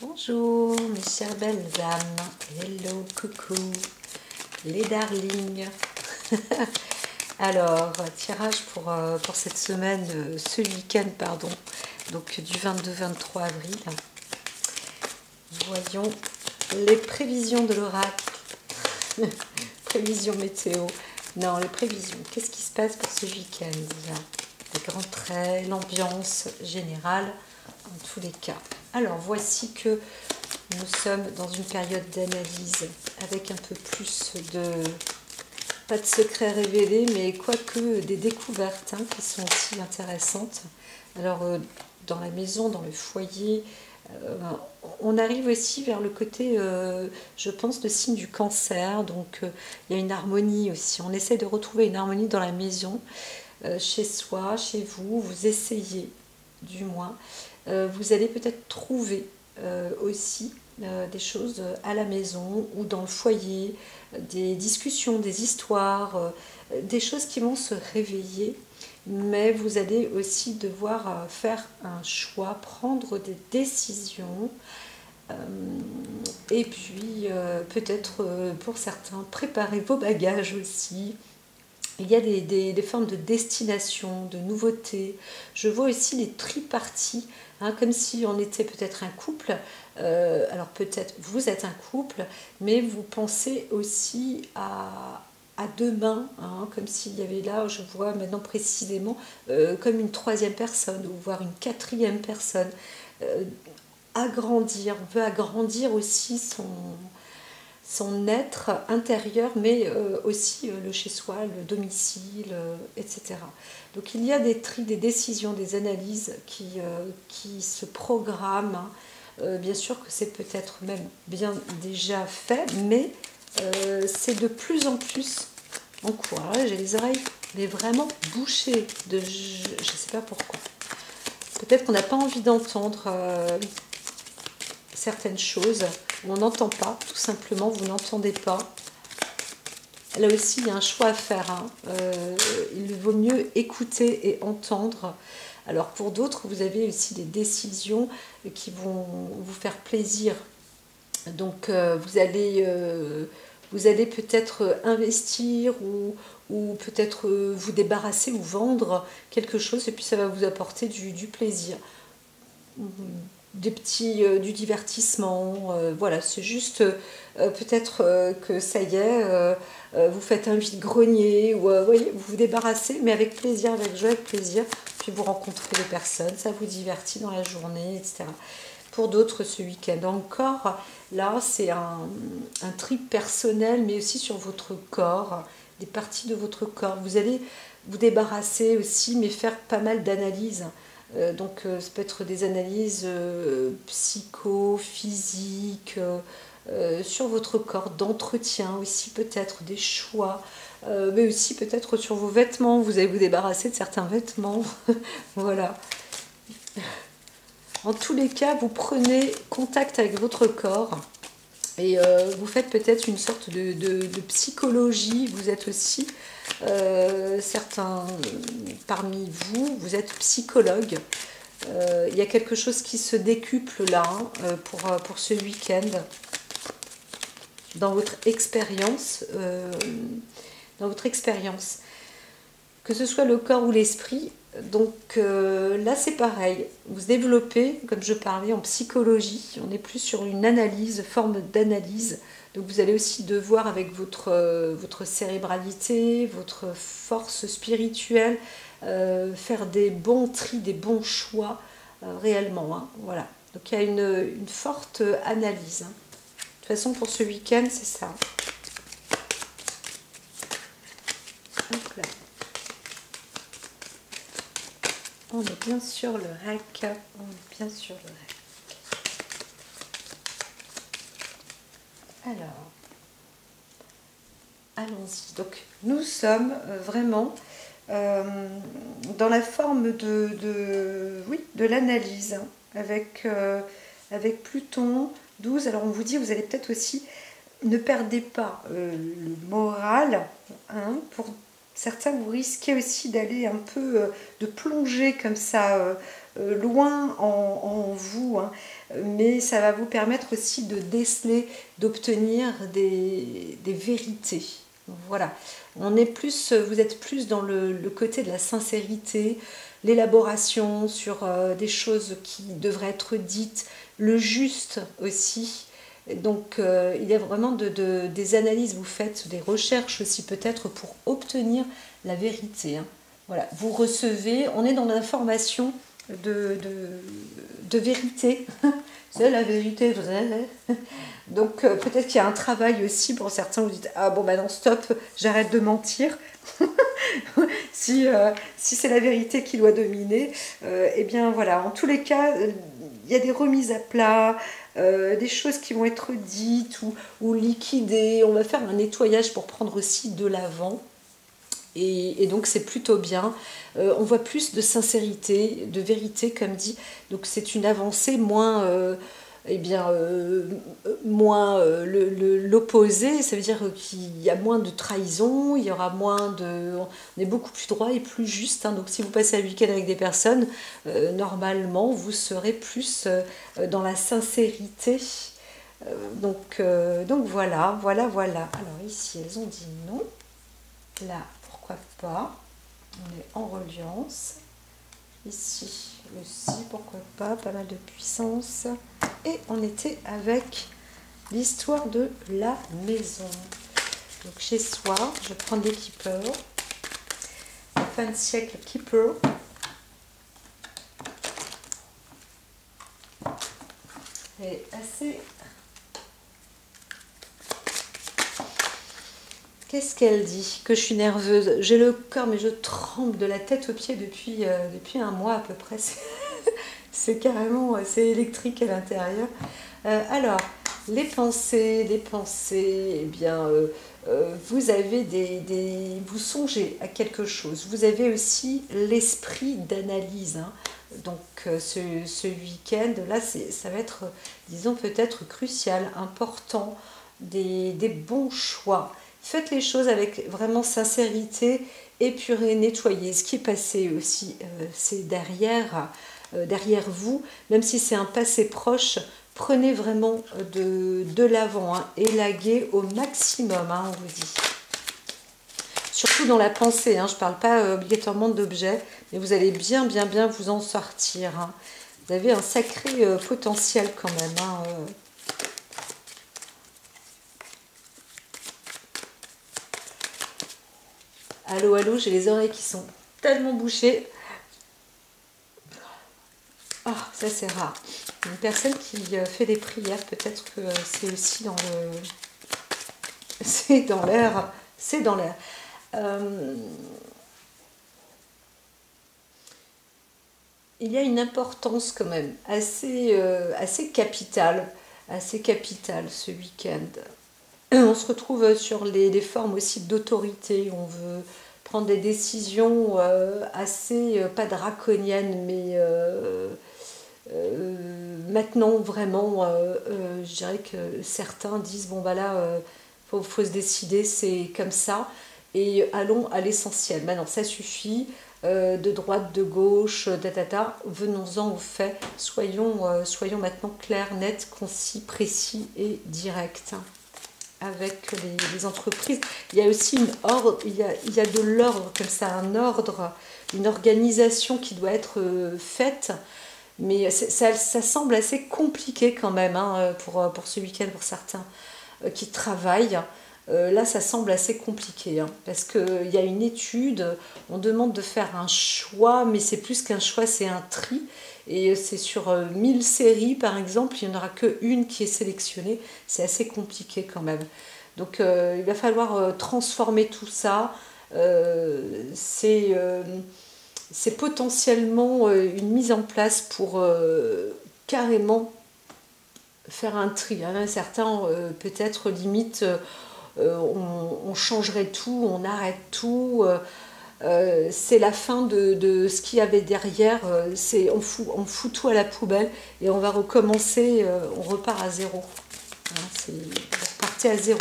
Bonjour mes chères belles âmes, hello, coucou, les darlings. Alors, tirage pour cette semaine, ce week-end, pardon, donc du 22-23 avril. Voyons les prévisions de l'oracle, prévisions météo, non, les prévisions, qu'est-ce qui se passe pour ce week-end déjà? Les grands traits, l'ambiance générale, en tous les cas. Alors, voici que nous sommes dans une période d'analyse avec un peu plus de, pas de secrets révélés, mais quoique des découvertes qui sont aussi intéressantes. Alors, dans la maison, dans le foyer, on arrive aussi vers le côté, je pense, de signe du cancer. Donc, il y a une harmonie aussi. On essaie de retrouver une harmonie dans la maison, chez soi, chez vous. Vous essayez, du moins. Vous allez peut-être trouver aussi des choses à la maison ou dans le foyer, des discussions, des histoires, des choses qui vont se réveiller, mais vous allez aussi devoir faire un choix, prendre des décisions, et puis peut-être pour certains préparer vos bagages aussi. Il y a des formes de destination, de nouveautés. Je vois aussi les triparties, comme si on était peut-être un couple. Alors peut-être vous êtes un couple, mais vous pensez aussi à demain, comme s'il y avait là, je vois maintenant précisément, comme une troisième personne, ou voire une quatrième personne. Agrandir, on veut agrandir aussi son être intérieur, mais aussi le chez-soi, le domicile, etc. Donc il y a des tris, des décisions, des analyses qui se programment. Bien sûr que c'est peut-être même bien déjà fait, mais c'est de plus en plus en courage. J'ai les oreilles mais vraiment bouchées de je ne sais pas pourquoi. Peut-être qu'on n'a pas envie d'entendre certaines choses. On n'entend pas, tout simplement, vous n'entendez pas. Là aussi, il y a un choix à faire. Il vaut mieux écouter et entendre. Alors pour d'autres, vous avez aussi des décisions qui vont vous faire plaisir. Donc vous allez peut-être investir ou peut-être vous débarrasser ou vendre quelque chose et puis ça va vous apporter du plaisir. Du divertissement, voilà, c'est juste peut-être que ça y est, vous faites un vide-grenier, ou voyez, vous vous débarrassez, mais avec plaisir, avec joie, avec plaisir, puis vous rencontrez des personnes, ça vous divertit dans la journée, etc. Pour d'autres, ce week-end encore, là, c'est un trip personnel, mais aussi sur votre corps, des parties de votre corps. Vous allez vous débarrasser aussi, mais faire pas mal d'analyses. Donc ça peut être des analyses psycho, physiques, sur votre corps, d'entretien aussi peut-être, des choix, mais aussi peut-être sur vos vêtements, vous allez vous débarrasser de certains vêtements, voilà. En tous les cas, vous prenez contact avec votre corps et vous faites peut-être une sorte de psychologie, vous êtes aussi, certains parmi vous, vous êtes psychologue. Il y a quelque chose qui se décuple là pour ce week-end dans votre expérience, que ce soit le corps ou l'esprit. Donc là c'est pareil, vous développez, comme je parlais en psychologie, on est plus sur une analyse, forme d'analyse. Donc vous allez aussi devoir avec votre cérébralité, votre force spirituelle, faire des bons tris, des bons choix réellement. Voilà. Donc il y a une forte analyse. De toute façon pour ce week-end c'est ça. Donc là. On est bien sur le rack. Alors, allons-y. Donc, nous sommes vraiment dans la forme de l'analyse avec Pluton 12. Alors, on vous dit, vous allez peut-être aussi, ne perdez pas le moral. Pour certains, vous risquez aussi d'aller un peu, de plonger comme ça, loin en vous. mais ça va vous permettre aussi de déceler, d'obtenir des vérités. Voilà, vous êtes plus dans le côté de la sincérité, l'élaboration sur des choses qui devraient être dites, le juste aussi. Donc il y a vraiment des analyses, vous faites des recherches aussi peut-être pour obtenir la vérité. Hein. Voilà, vous recevez, on est dans l'information de vérité. C'est la vérité vraie. Donc peut-être qu'il y a un travail aussi pour certains, vous dites ah bon bah non stop, j'arrête de mentir. si c'est la vérité qui doit dominer, eh bien voilà, en tous les cas, il y a des remises à plat, des choses qui vont être dites ou liquidées. On va faire un nettoyage pour prendre aussi de l'avant. Et donc c'est plutôt bien. On voit plus de sincérité, de vérité comme dit. Donc c'est une avancée moins, moins l'opposé. Ça veut dire qu'il y a moins de trahison, il y aura moins de... On est beaucoup plus droit et plus juste. Hein. Donc si vous passez un week-end avec des personnes, normalement vous serez plus dans la sincérité. Donc voilà. Alors ici elles ont dit non. Là, pourquoi pas, on est en reliance. Ici, le si, pourquoi pas mal de puissance. Et on était avec l'histoire de la maison. Donc chez soi, je prends des keepers. Fin de siècle keeper. Et assez... Qu'est-ce qu'elle dit? Que je suis nerveuse. J'ai le corps, mais je tremble de la tête aux pieds depuis un mois à peu près. C'est carrément, c'est électrique à l'intérieur. Alors, les pensées, eh bien, vous avez vous songez à quelque chose. Vous avez aussi l'esprit d'analyse. Hein. Donc, ce week-end, là, ça va être, disons, peut-être crucial, important, des bons choix. Faites les choses avec vraiment sincérité, épurez, nettoyez. Ce qui est passé aussi, c'est derrière vous, même si c'est un passé proche, prenez vraiment de l'avant, hein, élaguez au maximum, hein, on vous dit. Surtout dans la pensée, hein, je ne parle pas obligatoirement d'objets, mais vous allez bien vous en sortir. Hein. Vous avez un sacré potentiel quand même. Hein, Allô, allô, j'ai les oreilles qui sont tellement bouchées. Oh, ça c'est rare. Une personne qui fait des prières, peut-être que c'est aussi dans le... C'est dans l'air. C'est dans l'air. Il y a une importance quand même assez capitale ce week-end. On se retrouve sur les formes aussi d'autorité. On veut prendre des décisions assez, pas draconiennes, mais maintenant vraiment, je dirais que certains disent, bon bah là, faut se décider, c'est comme ça, et allons à l'essentiel. Maintenant, ça suffit, de droite, de gauche, venons-en au fait. Soyons maintenant clairs, nets, concis, précis et directs. Avec les entreprises, il y a aussi il y a de l'ordre comme ça, un ordre, une organisation qui doit être faite, mais ça semble assez compliqué quand même hein, pour ce week-end pour certains qui travaillent. Là, ça semble assez compliqué hein, parce qu'il y a une étude, on demande de faire un choix, mais c'est plus qu'un choix, c'est un tri. Et c'est sur 1000 séries, par exemple, il n'y en aura qu'une qui est sélectionnée. C'est assez compliqué quand même. Donc, il va falloir transformer tout ça. C'est potentiellement une mise en place pour carrément faire un tri. Il y en a certains, peut-être, limite, on changerait tout, on arrête tout. C'est la fin de ce qu'il y avait derrière, on fout tout à la poubelle et on va recommencer, on repart à zéro. Hein, vous repartez à zéro.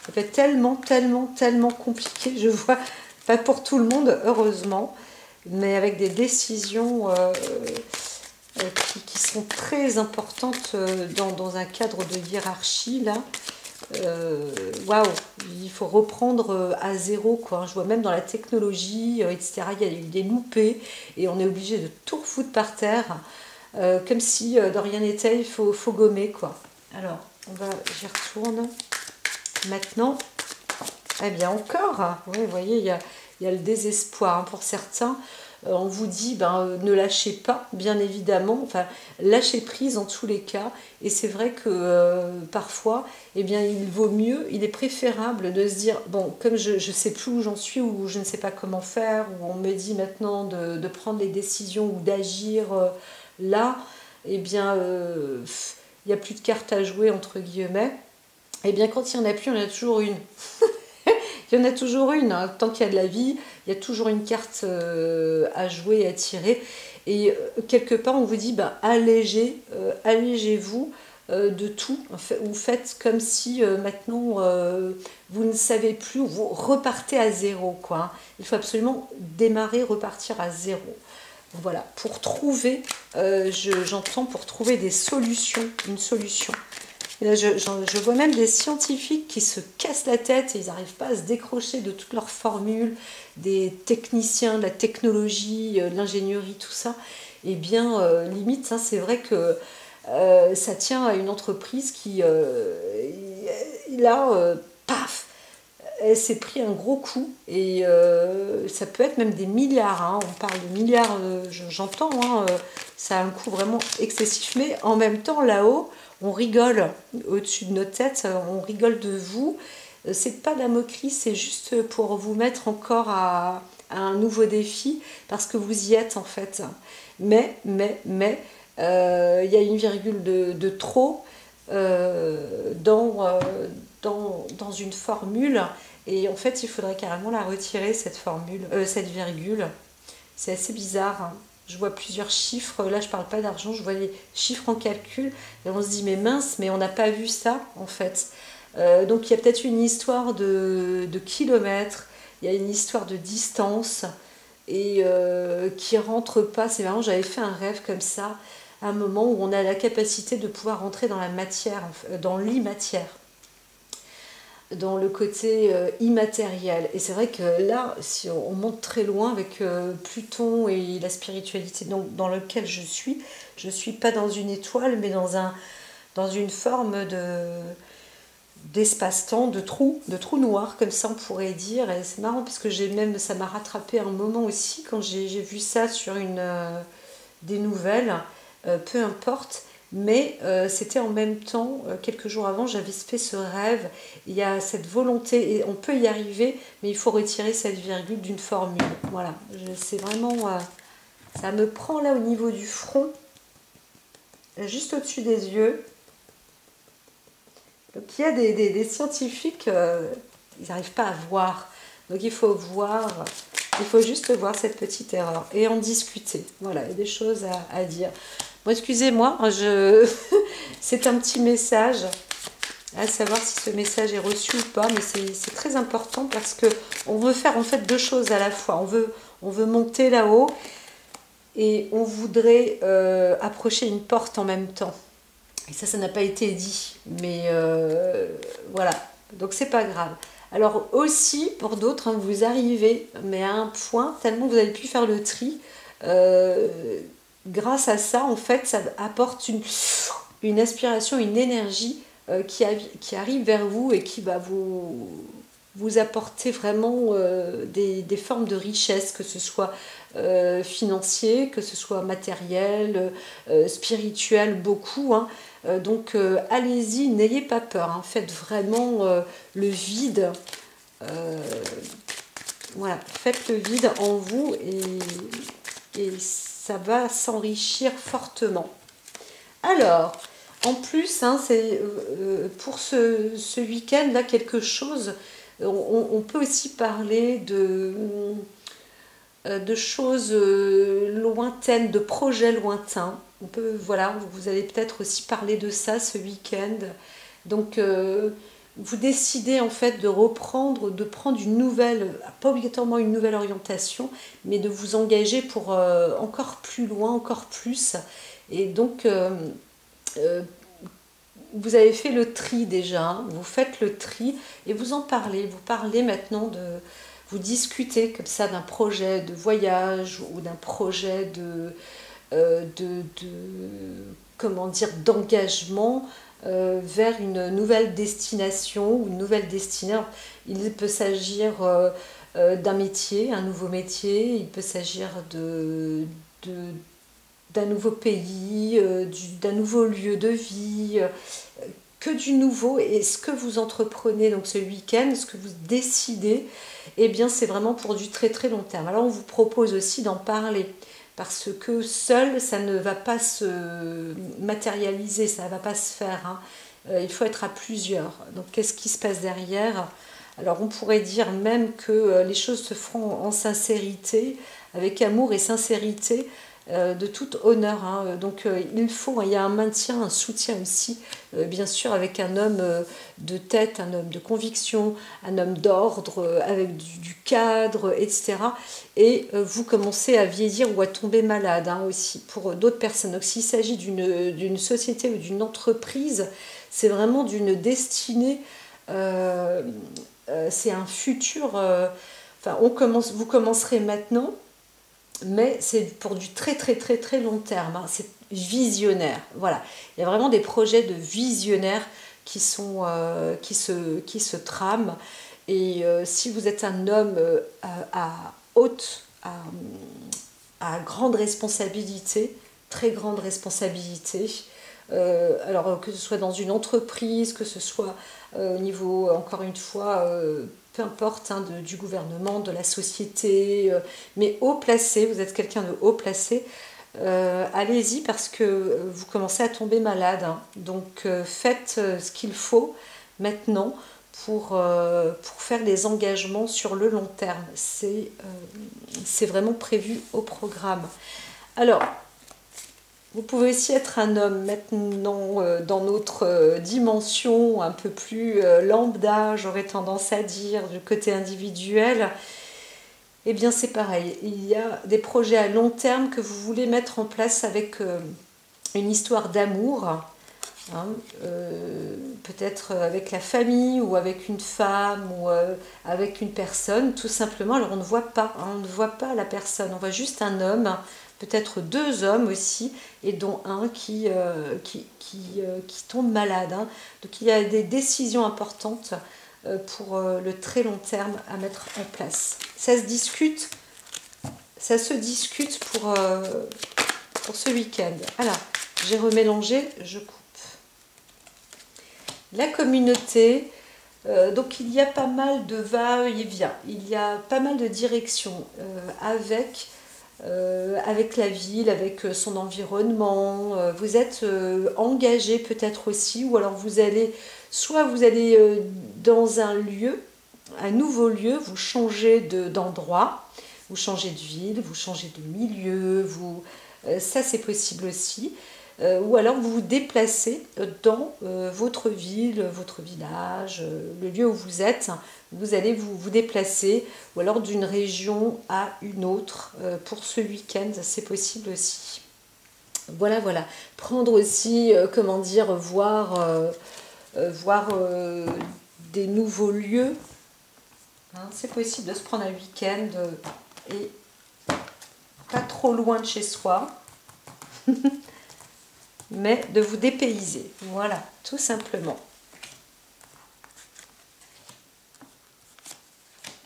Ça peut être tellement compliqué, je vois, pas pour tout le monde, heureusement, mais avec des décisions qui sont très importantes dans un cadre de hiérarchie, là. Waouh, il faut reprendre à zéro, quoi. Je vois même dans la technologie, etc., il y a eu des loupés et on est obligé de tout refoutre par terre, comme si de rien n'était, il faut gommer, quoi. Alors, j'y retourne. Maintenant, eh bien encore, ouais, vous voyez, il y a le désespoir, hein, pour certains. On vous dit, ne lâchez pas, bien évidemment, enfin, lâchez prise en tous les cas. Et c'est vrai que parfois, eh bien, il vaut mieux, il est préférable de se dire, bon, comme je ne sais plus où j'en suis, ou je ne sais pas comment faire, ou on me dit maintenant de prendre les décisions ou d'agir là, eh bien, il n'y a plus de cartes à jouer, entre guillemets. Eh bien, quand il n'y en a plus, il y en a toujours une. Il y en a toujours une, hein. Tant qu'il y a de la vie, il y a toujours une carte à jouer, à tirer. Et quelque part, on vous dit, allégez-vous de tout. Ou faites comme si maintenant, vous ne savez plus, vous repartez à zéro, quoi. Il faut absolument démarrer, repartir à zéro. Voilà, pour trouver, j'entends pour trouver des solutions, une solution. Et là, je vois même des scientifiques qui se cassent la tête et ils n'arrivent pas à se décrocher de toutes leurs formules, des techniciens, de la technologie, de l'ingénierie, tout ça. Eh bien, limite, hein, c'est vrai que ça tient à une entreprise qui, paf, elle s'est pris un gros coup et ça peut être même des milliards, hein. On parle de milliards, j'entends, hein, ça a un coût vraiment excessif, mais en même temps là-haut on rigole au-dessus de nos têtes, on rigole de vous, c'est pas de la moquerie, c'est juste pour vous mettre encore à un nouveau défi parce que vous y êtes en fait, mais il y a une virgule de trop dans une formule. Et en fait, il faudrait carrément la retirer, cette formule, cette virgule. C'est assez bizarre, hein. Je vois plusieurs chiffres. Là, je ne parle pas d'argent, je vois les chiffres en calcul. Et on se dit, mais mince, mais on n'a pas vu ça, en fait. Donc, il y a peut-être une histoire de kilomètres. Il y a une histoire de distance. Et qui ne rentre pas. C'est marrant, j'avais fait un rêve comme ça, à un moment où on a la capacité de pouvoir rentrer dans la matière, dans l'immatière, dans le côté immatériel. Et c'est vrai que là, si on monte très loin avec Pluton et la spiritualité dans lequel je suis pas dans une étoile, mais dans une forme d'espace-temps, de trou noir, comme ça on pourrait dire. Et c'est marrant parce que ça m'a rattrapé un moment aussi quand j'ai vu ça sur des nouvelles, peu importe. Mais c'était en même temps, quelques jours avant, j'avais fait ce rêve. Il y a cette volonté, et on peut y arriver, mais il faut retirer cette virgule d'une formule. Voilà, c'est vraiment... ça me prend là au niveau du front, juste au-dessus des yeux. Donc il y a des scientifiques, ils n'arrivent pas à voir. Donc il faut juste voir cette petite erreur et en discuter. Voilà, il y a des choses à dire. Bon, excusez-moi, c'est un petit message, à savoir si ce message est reçu ou pas, mais c'est très important parce qu'on veut faire en fait deux choses à la fois. On veut monter là-haut et on voudrait approcher une porte en même temps. Et ça n'a pas été dit, mais voilà, donc c'est pas grave. Alors aussi, pour d'autres, hein, vous arrivez, mais à un point, tellement vous avez pu faire le tri, grâce à ça, en fait, ça apporte une aspiration, une énergie qui arrive vers vous et qui va vous apporter vraiment des formes de richesse, que ce soit financier, que ce soit matériel, spirituel, beaucoup, hein. Donc allez-y, n'ayez pas peur, hein. Faites vraiment le vide. Voilà, faites le vide en vous et ça va s'enrichir fortement. Alors, en plus, hein, c'est pour ce week-end là quelque chose. On peut aussi parler de choses lointaines, de projets lointains. Voilà, vous allez peut-être aussi parler de ça ce week-end. Donc, vous décidez en fait de prendre une nouvelle, pas obligatoirement une nouvelle orientation, mais de vous engager pour encore plus loin, encore plus. Et donc, vous avez fait le tri déjà, hein, vous faites le tri et vous en parlez. Vous parlez maintenant de... Vous discutez comme ça d'un projet de voyage ou d'un projet comment dire, d'engagement vers une nouvelle destination ou une nouvelle destination. Il peut s'agir d'un métier, un nouveau métier, il peut s'agir d'un nouveau pays, d'un nouveau lieu de vie, que du nouveau. Et ce que vous entreprenez donc ce week-end, ce que vous décidez, eh bien c'est vraiment pour du très très long terme. Alors on vous propose aussi d'en parler, parce que seul ça ne va pas se matérialiser, ça ne va pas se faire, hein. Il faut être à plusieurs. Donc qu'est-ce qui se passe derrière? Alors on pourrait dire même que les choses se feront en sincérité, avec amour et sincérité, de tout honneur, hein. Donc il y a un maintien, un soutien aussi, bien sûr, avec un homme de tête, un homme de conviction, un homme d'ordre, avec du cadre, etc. Et vous commencez à vieillir ou à tomber malade, hein, aussi pour d'autres personnes. Donc s'il s'agit d'une société ou d'une entreprise, c'est vraiment d'une destinée, c'est un futur, vous commencerez maintenant, mais c'est pour du très très très très long terme, hein. C'est visionnaire, voilà. Il y a vraiment des projets de visionnaires qui se trament. Et si vous êtes un homme à haute, à grande responsabilité, très grande responsabilité, alors que ce soit dans une entreprise, que ce soit au niveau, encore une fois, peu importe, hein, du gouvernement, de la société, mais haut placé, vous êtes quelqu'un de haut placé, allez-y, parce que vous commencez à tomber malade, hein. Donc faites ce qu'il faut maintenant pour faire des engagements sur le long terme. C'est vraiment prévu au programme. Alors, vous pouvez aussi être un homme maintenant dans notre dimension un peu plus lambda, j'aurais tendance à dire, du côté individuel. Eh bien c'est pareil, il y a des projets à long terme que vous voulez mettre en place avec une histoire d'amour, hein, peut-être avec la famille ou avec une femme ou avec une personne, tout simplement. Alors on ne voit pas, hein, on ne voit pas la personne, on voit juste un homme, peut-être deux hommes aussi, et dont un qui tombe malade, hein. Donc il y a des décisions importantes pour le très long terme à mettre en place. Ça se discute pour ce week-end. Alors, j'ai remélangé, je coupe. La communauté, donc il y a pas mal de va-et-vient, il y a pas mal de directions avec la ville, avec son environnement. Vous êtes engagé peut-être aussi, ou alors vous allez dans un lieu, un nouveau lieu, vous changez d'endroit, vous changez de ville, vous changez de milieu, ça c'est possible aussi. Ou alors vous vous déplacez dans votre ville, votre village, le lieu où vous êtes. Vous allez vous déplacer, ou alors d'une région à une autre pour ce week-end, c'est possible aussi. Voilà, voilà. Prendre aussi, comment dire, voir des nouveaux lieux. Hein, c'est possible de se prendre un week-end et pas trop loin de chez soi. Mais de vous dépayser, voilà, tout simplement.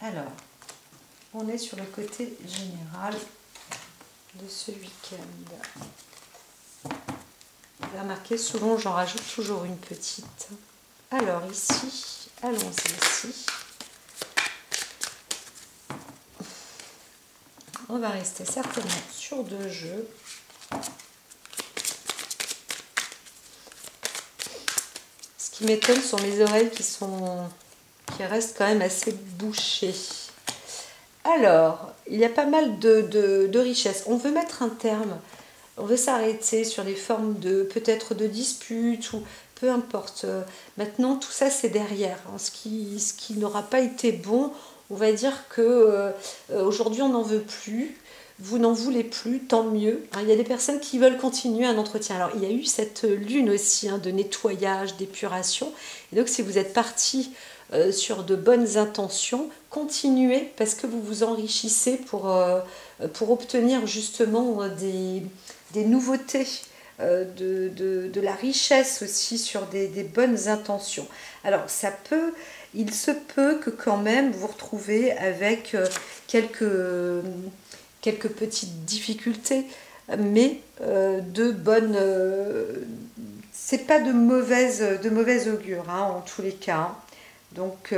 Alors, on est sur le côté général de ce week-end. Vous avez remarqué, souvent j'en rajoute toujours une petite. Alors ici, allons-y ici. On va rester certainement sur deux jeux. Ce qui m'étonne sont mes oreilles qui restent quand même assez bouchées. Alors, il y a pas mal de richesses. On veut mettre un terme, on veut s'arrêter sur les formes peut-être de disputes ou peu importe. Maintenant, tout ça c'est derrière, hein. Ce qui n'aura pas été bon, on va dire que aujourd'hui on n'en veut plus. vous n'en voulez plus, tant mieux. Il y a des personnes qui veulent continuer un entretien. Alors, il y a eu cette lune aussi de nettoyage, d'épuration. Et donc, si vous êtes parti sur de bonnes intentions, continuez parce que vous vous enrichissez pour obtenir justement des nouveautés, de la richesse aussi sur des bonnes intentions. Alors, il se peut que quand même vous vous retrouvez avec quelques petites difficultés, mais c'est pas de mauvaise augure en tous les cas. Donc,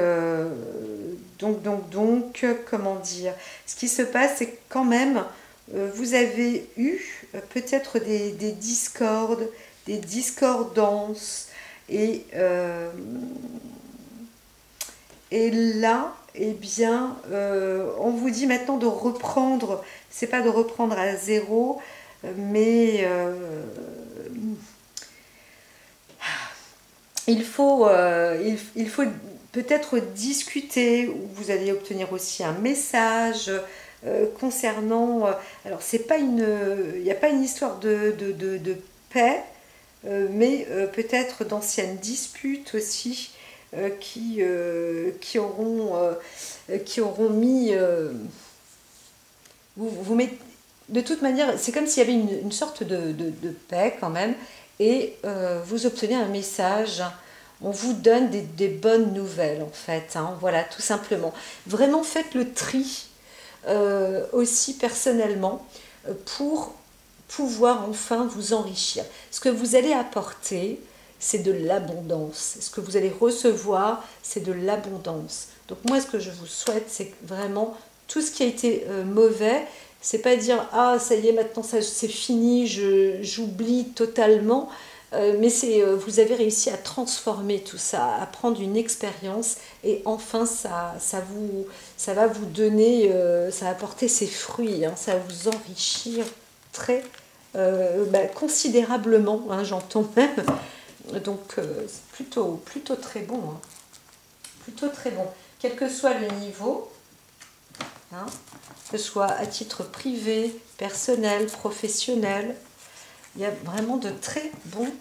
comment dire, ce qui se passe, c'est que quand même, vous avez eu peut-être des discordes, des discordances, et là, eh bien, on vous dit maintenant de reprendre, c'est pas de reprendre à zéro, mais il faut peut-être discuter, ou vous allez obtenir aussi un message concernant... alors, il n'y a pas une histoire de paix, mais peut-être d'anciennes disputes aussi qui auront mis... vous mettez, de toute manière, c'est comme s'il y avait une sorte de paix quand même, et vous obtenez un message. On vous donne des bonnes nouvelles en fait, voilà, tout simplement. Vraiment faites le tri aussi personnellement pour pouvoir enfin vous enrichir. Ce que vous allez apporter, c'est de l'abondance. Ce que vous allez recevoir, c'est de l'abondance. Donc moi, ce que je vous souhaite, c'est vraiment tout ce qui a été mauvais, c'est pas dire ah ça y est maintenant ça c'est fini, j'oublie totalement. Mais vous avez réussi à transformer tout ça, à prendre une expérience et enfin ça va vous donner, ça va apporter ses fruits, ça va vous enrichir très considérablement, j'entends même. Donc c'est plutôt très bon, plutôt très bon. Quel que soit le niveau, que ce soit à titre privé, personnel, professionnel. Il y a vraiment de très bons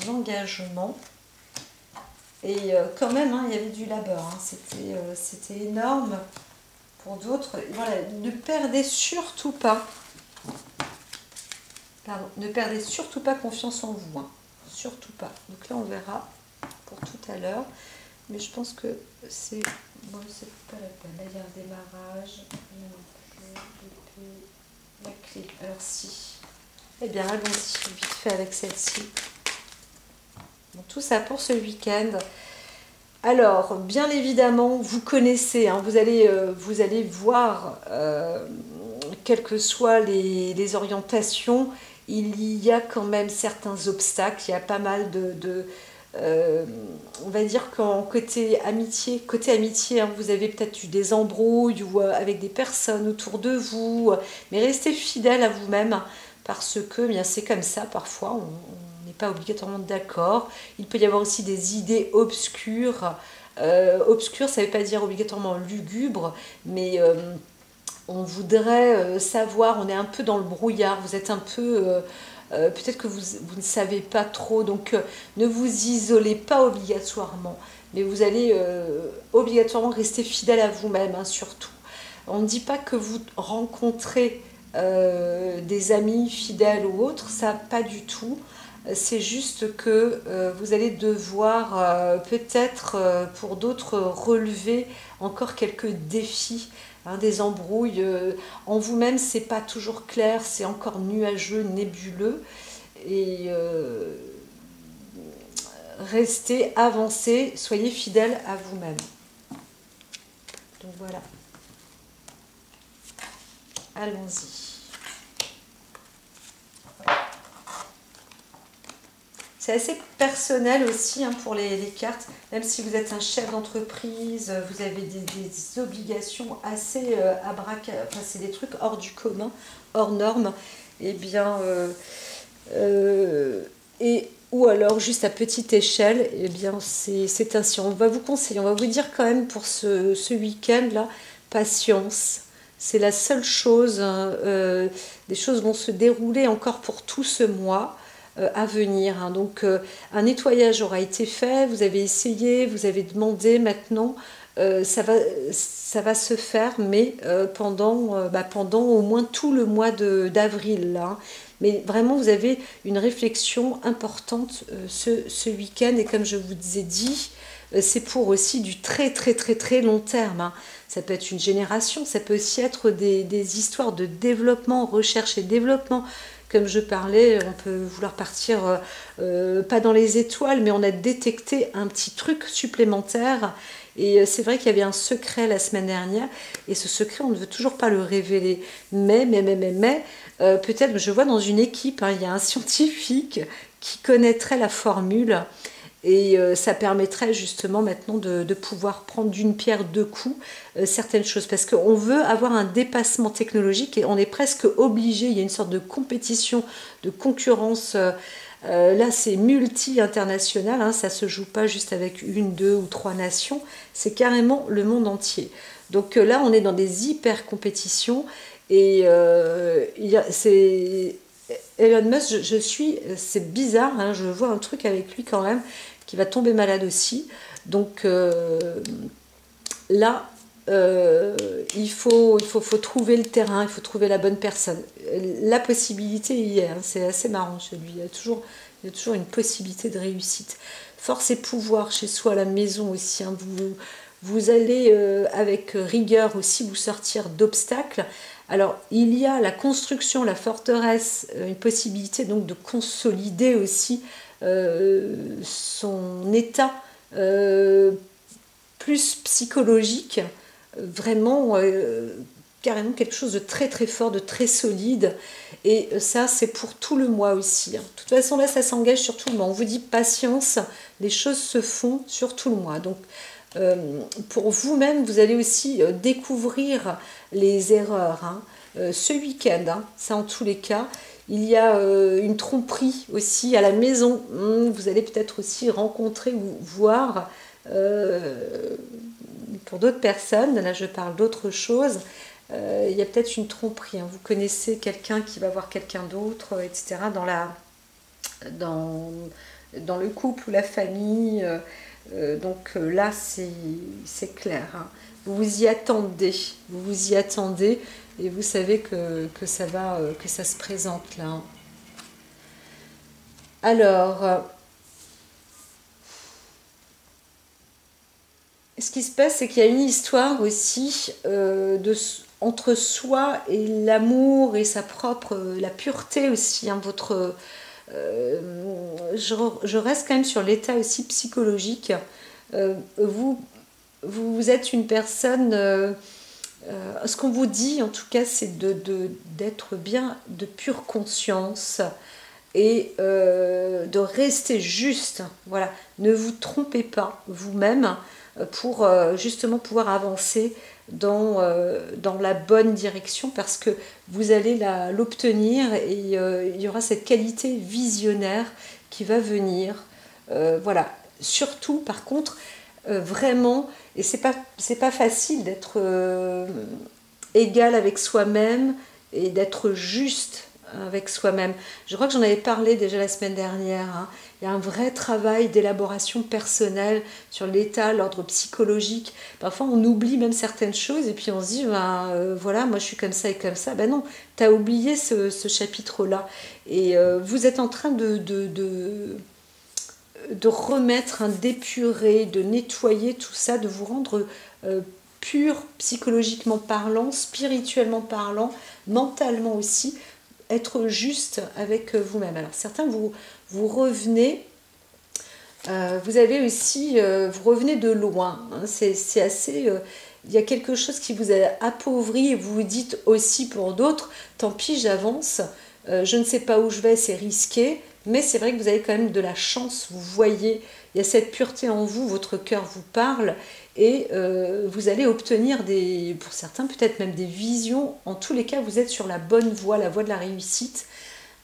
engagements. Et quand même, il y avait du labeur. C'était énorme pour d'autres. Voilà, ne perdez surtout pas. Ne perdez surtout pas confiance en vous. Surtout pas. Donc là, on verra pour tout à l'heure. Mais je pense que c'est... Bon, c'est pas la peine. Là, il y a un démarrage. La clé. Alors si... Eh bien, allons-y, vite fait avec celle-ci. Bon, tout ça pour ce week-end. Alors, bien évidemment, vous connaissez, vous allez voir, quelles que soient les orientations, il y a quand même certains obstacles. Il y a pas mal on va dire qu'en côté amitié, vous avez peut-être eu des embrouilles ou avec des personnes autour de vous, mais restez fidèle à vous-même. Parce que bien c'est comme ça, parfois on n'est pas obligatoirement d'accord. Il peut y avoir aussi des idées obscures. Obscures, ça ne veut pas dire obligatoirement lugubre, mais on voudrait savoir, on est un peu dans le brouillard, vous êtes un peu... peut-être que vous ne savez pas trop, donc ne vous isolez pas obligatoirement, mais vous allez obligatoirement rester fidèle à vous-même, surtout. On ne dit pas que vous rencontrez... des amis fidèles ou autres, ça pas du tout. C'est juste que vous allez devoir peut-être pour d'autres relever encore quelques défis, des embrouilles en vous-même, c'est pas toujours clair, c'est encore nuageux, nébuleux, et restez, avancez, soyez fidèle à vous-même. Donc voilà. Allons-y. C'est assez personnel aussi pour les cartes, même si vous êtes un chef d'entreprise, vous avez des obligations assez enfin c'est des trucs hors du commun, hors normes, et bien ou alors juste à petite échelle, et bien c'est ainsi. On va vous conseiller, on va vous dire quand même pour ce week-end là, patience. C'est la seule chose. Des choses vont se dérouler encore pour tout ce mois à venir. Hein. Donc un nettoyage aura été fait, vous avez essayé, vous avez demandé maintenant. Ça va se faire, mais pendant au moins tout le mois d'avril. Là. Mais vraiment, vous avez une réflexion importante ce week-end. Et comme je vous ai dit, c'est pour aussi du très très très très long terme. Hein. Ça peut être une génération, ça peut aussi être des histoires de développement, recherche et développement. Comme je parlais, on peut vouloir partir pas dans les étoiles, mais on a détecté un petit truc supplémentaire. Et c'est vrai qu'il y avait un secret la semaine dernière, et ce secret, on ne veut toujours pas le révéler. Mais peut-être, je vois dans une équipe, hein, il y a un scientifique qui connaîtrait la formule, et ça permettrait justement maintenant de pouvoir prendre d'une pierre deux coups certaines choses. Parce qu'on veut avoir un dépassement technologique et on est presque obligé, il y a une sorte de compétition, de concurrence. Là, c'est multi-international, hein, ça ne se joue pas juste avec une, deux ou trois nations, c'est carrément le monde entier. Donc là, on est dans des hyper-compétitions et c'est Elon Musk, c'est bizarre, hein, je vois un truc avec lui quand même, qui va tomber malade aussi. Donc là, faut trouver le terrain, il faut trouver la bonne personne. La possibilité y est, hein, c'est assez marrant chez lui, il y a toujours une possibilité de réussite. Force et pouvoir chez soi à la maison aussi, hein, vous allez avec rigueur aussi vous sortir d'obstacles. Alors, il y a la construction, la forteresse, une possibilité donc de consolider aussi son état plus psychologique, vraiment carrément quelque chose de très très fort, de très solide. Et ça, c'est pour tout le mois aussi. Hein. De toute façon, là, ça s'engage sur tout le mois. On vous dit patience, les choses se font sur tout le mois. Donc, pour vous-même, vous allez aussi découvrir les erreurs. Hein. Ce week-end, hein, ça en tous les cas, il y a une tromperie aussi à la maison. Vous allez peut-être aussi rencontrer ou voir pour d'autres personnes, là je parle d'autre chose, il y a peut-être une tromperie. Hein. Vous connaissez quelqu'un qui va voir quelqu'un d'autre, etc. Dans le couple ou la famille. Donc là, c'est clair. Hein. Vous vous y attendez et vous savez que ça se présente là. Hein. Alors, ce qui se passe, c'est qu'il y a une histoire aussi entre soi et l'amour et sa propre, la pureté aussi. Hein, je reste quand même sur l'état aussi psychologique. Vous êtes une personne, ce qu'on vous dit en tout cas, c'est d'être bien de pure conscience et de rester juste. Voilà, ne vous trompez pas vous-même pour justement pouvoir avancer dans la bonne direction parce que vous allez l'obtenir et il y aura cette qualité visionnaire qui va venir. Voilà, surtout par contre, vraiment, et c'est pas facile d'être égal avec soi-même et d'être juste avec soi-même. Je crois que j'en avais parlé déjà la semaine dernière. Hein. Il y a un vrai travail d'élaboration personnelle sur l'état, l'ordre psychologique. Parfois, on oublie même certaines choses et puis on se dit, voilà, moi je suis comme ça et comme ça. Ben non, tu as oublié ce chapitre-là. Et vous êtes en train de remettre, d'épurer, de nettoyer tout ça, de vous rendre pur psychologiquement parlant, spirituellement parlant, mentalement aussi, être juste avec vous-même. Alors certains, vous revenez, vous avez aussi, vous revenez de loin, hein, c'est assez, il y a quelque chose qui vous a appauvri et vous vous dites aussi pour d'autres, tant pis j'avance, je ne sais pas où je vais, c'est risqué, mais c'est vrai que vous avez quand même de la chance, vous voyez, il y a cette pureté en vous, votre cœur vous parle et vous allez obtenir pour certains peut-être même des visions. En tous les cas, vous êtes sur la bonne voie, la voie de la réussite.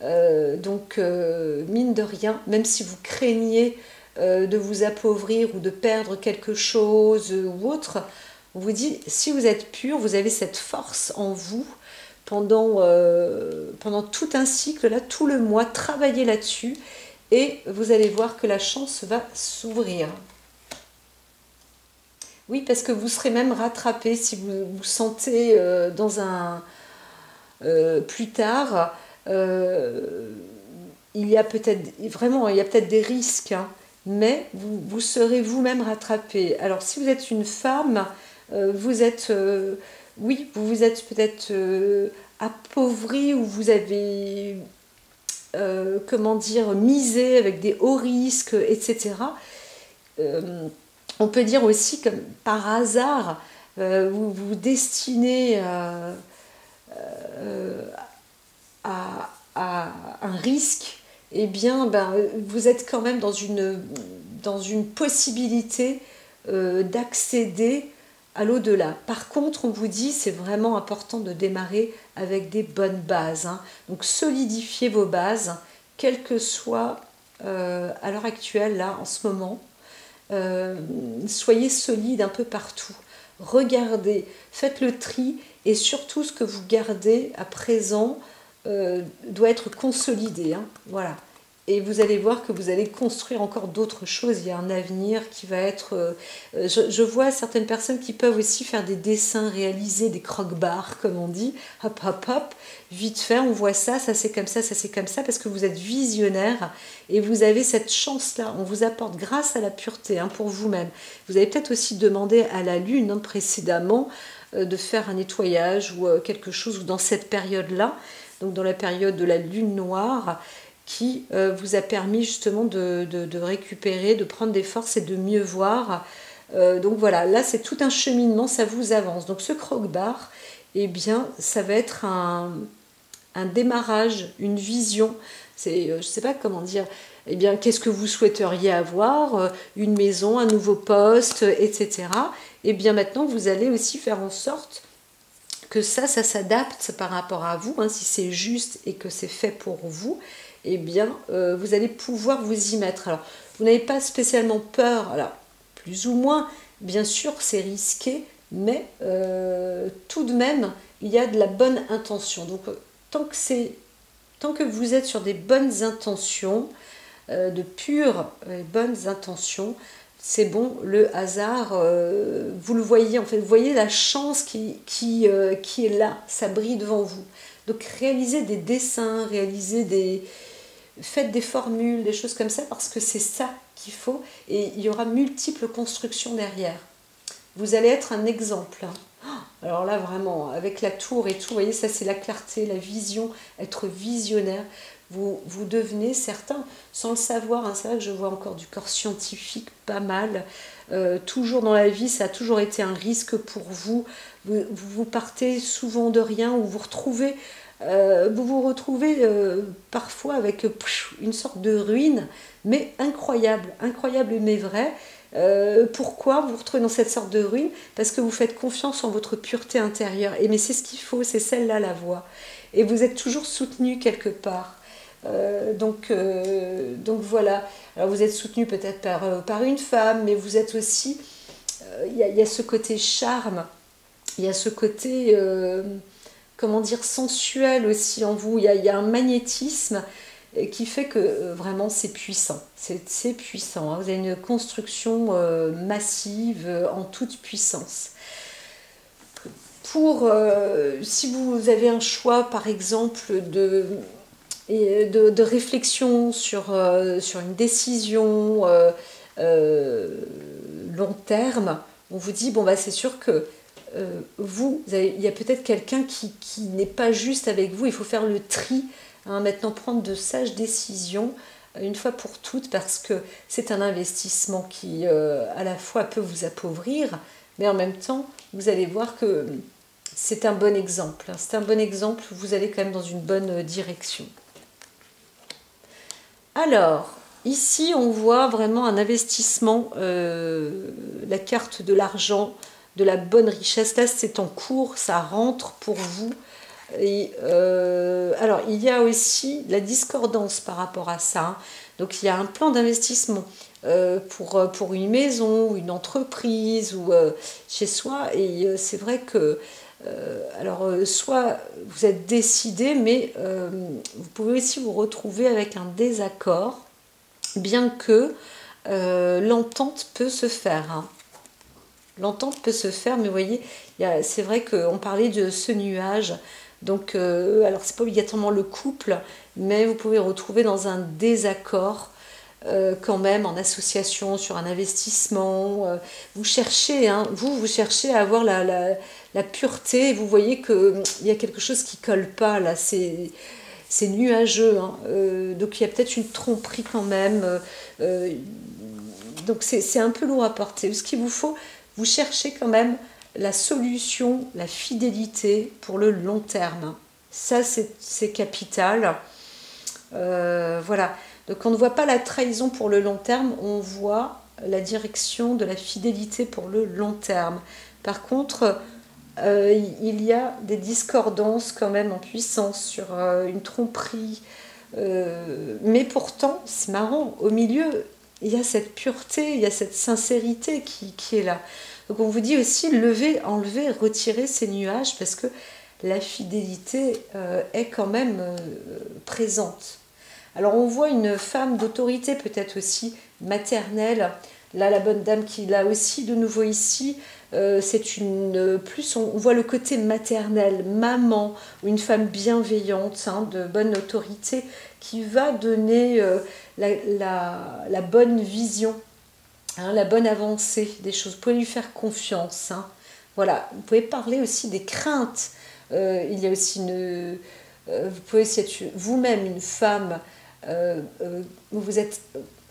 Donc, mine de rien, même si vous craignez de vous appauvrir ou de perdre quelque chose ou autre, On vous dit, si vous êtes pur, vous avez cette force en vous pendant tout un cycle, là, tout le mois, travaillez là-dessus et vous allez voir que la chance va s'ouvrir. Oui, parce que vous serez même rattrapé si vous vous sentez dans un... plus tard, il y a peut-être vraiment, il y a peut-être des risques, hein, mais vous serez vous-même rattrapé. Alors, si vous êtes une femme, vous êtes, oui, vous êtes peut-être appauvri ou vous avez, comment dire, misé avec des hauts risques, etc. On peut dire aussi comme par hasard, vous vous destinez à un risque, eh bien, vous êtes quand même dans une possibilité d'accéder à l'au-delà. Par contre, on vous dit, c'est vraiment important de démarrer avec des bonnes bases, hein. Donc, solidifiez vos bases, quelles que soient à l'heure actuelle, là, en ce moment. Soyez solide un peu partout. Regardez, faites le tri et surtout ce que vous gardez à présent doit être consolidé, hein, voilà. Et vous allez voir que vous allez construire encore d'autres choses. Il y a un avenir qui va être... je vois certaines personnes qui peuvent aussi faire des dessins réalisés, des croque-barres, comme on dit. Hop, hop, hop. Vite fait, on voit ça, ça c'est comme ça c'est comme ça, parce que vous êtes visionnaire et vous avez cette chance-là. On vous apporte grâce à la pureté, hein, pour vous-même. Vous avez peut-être aussi demandé à la Lune, hein, précédemment, de faire un nettoyage ou quelque chose, ou dans cette période-là, donc dans la période de la Lune noire, qui vous a permis justement de récupérer, de prendre des forces et de mieux voir. Donc voilà, là c'est tout un cheminement, ça vous avance. Donc ce croque-barre, eh bien ça va être un démarrage, une vision. C'est, je ne sais pas comment dire, eh bien qu'est-ce que vous souhaiteriez avoir, une maison, un nouveau poste, etc. Eh bien maintenant vous allez aussi faire en sorte que ça s'adapte par rapport à vous, hein, si c'est juste et que c'est fait pour vous, eh bien, vous allez pouvoir vous y mettre. Alors, vous n'avez pas spécialement peur, alors, plus ou moins, bien sûr, c'est risqué, mais tout de même, il y a de la bonne intention. Donc, tant que vous êtes sur des bonnes intentions, de pures bonnes intentions, c'est bon, le hasard, vous le voyez, en fait, vous voyez la chance qui est là, ça brille devant vous. Donc, réalisez des dessins, faites des formules, des choses comme ça, parce que c'est ça qu'il faut, et il y aura multiples constructions derrière. Vous allez être un exemple. Alors là, vraiment, avec la tour et tout, vous voyez, ça c'est la clarté, la vision, être visionnaire. Vous devenez certains, sans le savoir, hein, c'est vrai que je vois encore du corps scientifique pas mal. Toujours dans la vie, ça a toujours été un risque pour vous. Vous partez souvent de rien, ou vous vous retrouvez parfois avec une sorte de ruine, mais incroyable, incroyable mais vrai. Pourquoi vous vous retrouvez dans cette sorte de ruine? Parce que vous faites confiance en votre pureté intérieure. Et mais c'est ce qu'il faut, c'est celle-là la voie. Et vous êtes toujours soutenu quelque part. Donc voilà. Alors vous êtes soutenu peut-être par une femme, mais vous êtes aussi... Il y a ce côté charme, il y a ce côté... comment dire, sensuel aussi en vous. Il y a un magnétisme qui fait que vraiment c'est puissant. C'est puissant, hein. Vous avez une construction massive en toute puissance. Si vous avez un choix, par exemple, de réflexion sur une décision long terme, on vous dit, bon, bah, c'est sûr que il y a peut-être quelqu'un qui n'est pas juste avec vous, il faut faire le tri, hein, maintenant prendre de sages décisions une fois pour toutes, parce que c'est un investissement qui à la fois peut vous appauvrir, mais en même temps vous allez voir que c'est un bon exemple, hein, c'est un bon exemple, vous allez quand même dans une bonne direction. Alors ici on voit vraiment un investissement, la carte de l'argent, de la bonne richesse. Là, c'est en cours, ça rentre pour vous. Et alors, il y a aussi la discordance par rapport à ça, hein. Donc, il y a un plan d'investissement pour une maison, ou une entreprise, ou chez soi. Et c'est vrai que, soit vous êtes décidé, mais vous pouvez aussi vous retrouver avec un désaccord, bien que l'entente peut se faire. Hein. L'entente peut se faire, mais vous voyez, c'est vrai qu'on parlait de ce nuage. Donc, alors c'est pas obligatoirement le couple, mais vous pouvez retrouver dans un désaccord quand même en association sur un investissement. Vous cherchez, hein, vous cherchez à avoir la pureté. Vous voyez qu'il y a quelque chose qui colle pas là. C'est nuageux. Hein. Donc il y a peut-être une tromperie quand même. Donc c'est un peu lourd à porter. Ce qu'il vous faut, vous cherchez quand même la solution, la fidélité pour le long terme. Ça, c'est capital. Voilà. Donc on ne voit pas la trahison pour le long terme, on voit la direction de la fidélité pour le long terme. Par contre, il y a des discordances quand même en puissance sur une tromperie. Mais pourtant, c'est marrant, au milieu, il y a cette pureté, il y a cette sincérité qui est là. Donc on vous dit aussi lever, enlever, retirer ces nuages parce que la fidélité est quand même présente. Alors on voit une femme d'autorité, peut-être aussi maternelle. Là, la bonne dame qui l'a aussi de nouveau ici, c'est une plus on voit le côté maternel, maman, ou une femme bienveillante, hein, de bonne autorité, qui va donner la bonne vision. Hein, la bonne avancée des choses, vous pouvez lui faire confiance. Hein. Voilà, vous pouvez parler aussi des craintes. Il y a aussi vous pouvez aussi être vous-même une femme, vous êtes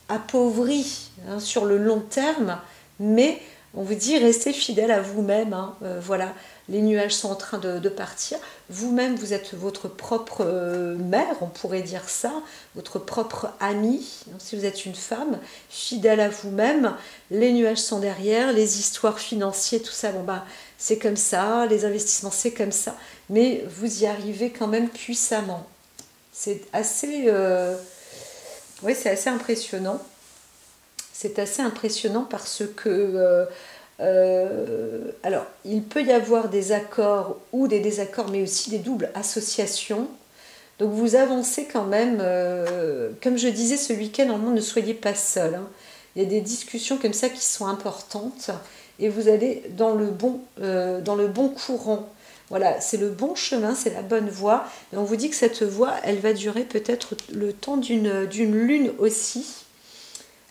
appauvri hein, sur le long terme, mais on vous dit restez fidèle à vous-même. Hein. Voilà, les nuages sont en train de partir. Vous-même, vous êtes votre propre mère, on pourrait dire ça, votre propre amie. Donc, si vous êtes une femme, fidèle à vous-même, les nuages sont derrière, les histoires financières, tout ça, bon bah, c'est comme ça, les investissements, c'est comme ça, mais vous y arrivez quand même puissamment. C'est assez, oui, c'est assez impressionnant. C'est assez impressionnant parce que alors, il peut y avoir des accords ou des désaccords, mais aussi des doubles associations. Donc vous avancez quand même, comme je disais ce week-end, normalement ne soyez pas seul. Hein. Il y a des discussions comme ça qui sont importantes et vous allez dans le bon courant. Voilà, c'est le bon chemin, c'est la bonne voie. Et on vous dit que cette voie, elle va durer peut-être le temps d'une lune aussi.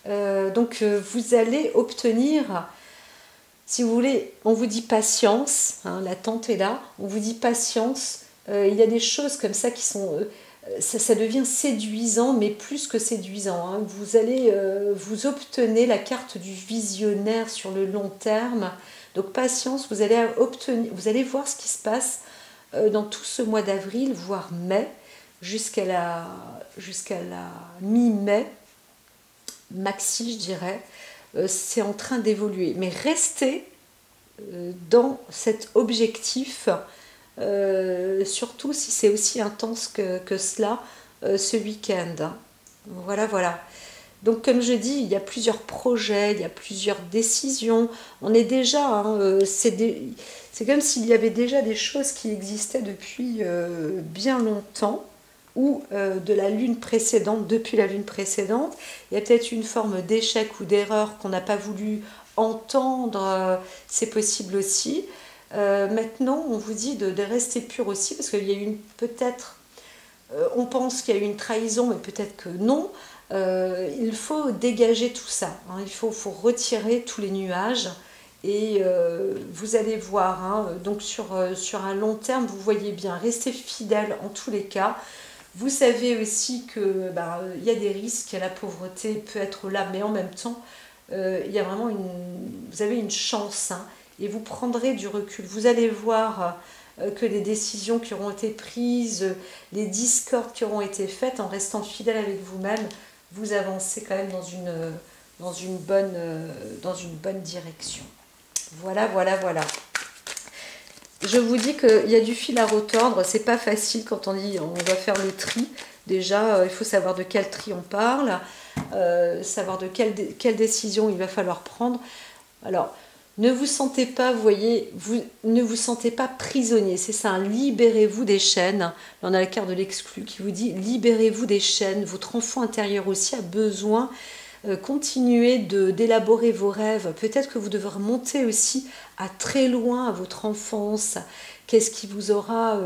Donc vous allez obtenir... Si vous voulez, on vous dit patience, hein, l'attente est là, on vous dit patience, il y a des choses comme ça qui sont... ça devient séduisant, mais plus que séduisant. Hein. Vous allez, vous obtenez la carte du visionnaire sur le long terme. Donc patience, vous allez voir ce qui se passe dans tout ce mois d'avril, voire mai, jusqu'à la mi-mai, maxi je dirais. C'est en train d'évoluer. Mais restez dans cet objectif, surtout si c'est aussi intense que cela ce week-end. Voilà, voilà. Donc comme je dis, il y a plusieurs projets, il y a plusieurs décisions. On est déjà, hein, c'est comme s'il y avait déjà des choses qui existaient depuis bien longtemps, ou de la lune précédente, depuis la lune précédente. Il y a peut-être une forme d'échec ou d'erreur qu'on n'a pas voulu entendre, c'est possible aussi. Maintenant, on vous dit de rester pur aussi, parce qu'il y a eu peut-être, on pense qu'il y a eu une trahison, mais peut-être que non. Il faut dégager tout ça, hein. Il faut retirer tous les nuages. Et vous allez voir, hein, donc sur un long terme, vous voyez bien, restez fidèle en tous les cas. Vous savez aussi que y a des risques, la pauvreté peut être là, mais en même temps, il y a vraiment vous avez une chance, hein, et vous prendrez du recul. Vous allez voir que les décisions qui auront été prises, les discordes qui auront été faites, en restant fidèle avec vous-même, vous avancez quand même dans une bonne direction. Voilà, voilà, voilà. Je vous dis qu'il y a du fil à retordre, c'est pas facile quand on dit on va faire le tri. Déjà, il faut savoir de quel tri on parle. savoir de quelle décision il va falloir prendre. Alors, ne vous sentez pas, vous voyez, ne vous sentez pas prisonnier, c'est ça, hein, libérez-vous des chaînes. Là, on a la carte de l'exclu qui vous dit libérez-vous des chaînes. Votre enfant intérieur aussi a besoin continuer d'élaborer vos rêves. Peut-être que vous devez remonter aussi à très loin à votre enfance. Qu'est-ce qui vous aura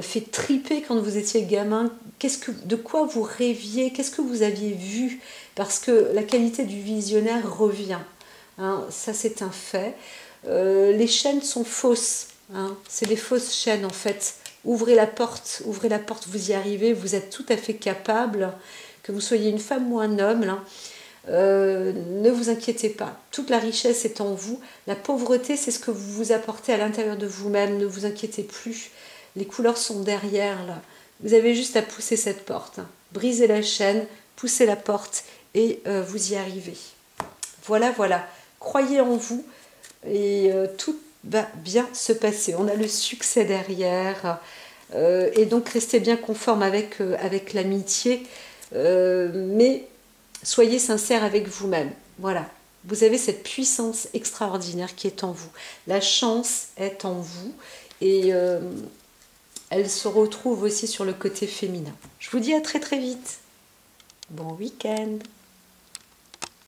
fait triper quand vous étiez gamin? De quoi vous rêviez? Qu'est-ce que vous aviez vu? Parce que la qualité du visionnaire revient. Hein, ça, c'est un fait. Les chaînes sont fausses. Hein, c'est des fausses chaînes, en fait. Ouvrez la porte, vous y arrivez, vous êtes tout à fait capable, que vous soyez une femme ou un homme. Là, ne vous inquiétez pas. Toute la richesse est en vous. La pauvreté, c'est ce que vous vous apportez à l'intérieur de vous-même. Ne vous inquiétez plus. Les couleurs sont derrière, là. Vous avez juste à pousser cette porte. Hein. Brisez la chaîne, poussez la porte et vous y arrivez. Voilà, voilà. Croyez en vous et tout va bien se passer. On a le succès derrière et donc restez bien conforme avec l'amitié, mais soyez sincère avec vous-même. Voilà, vous avez cette puissance extraordinaire qui est en vous. La chance est en vous et elle se retrouve aussi sur le côté féminin. Je vous dis à très très vite. Bon week-end.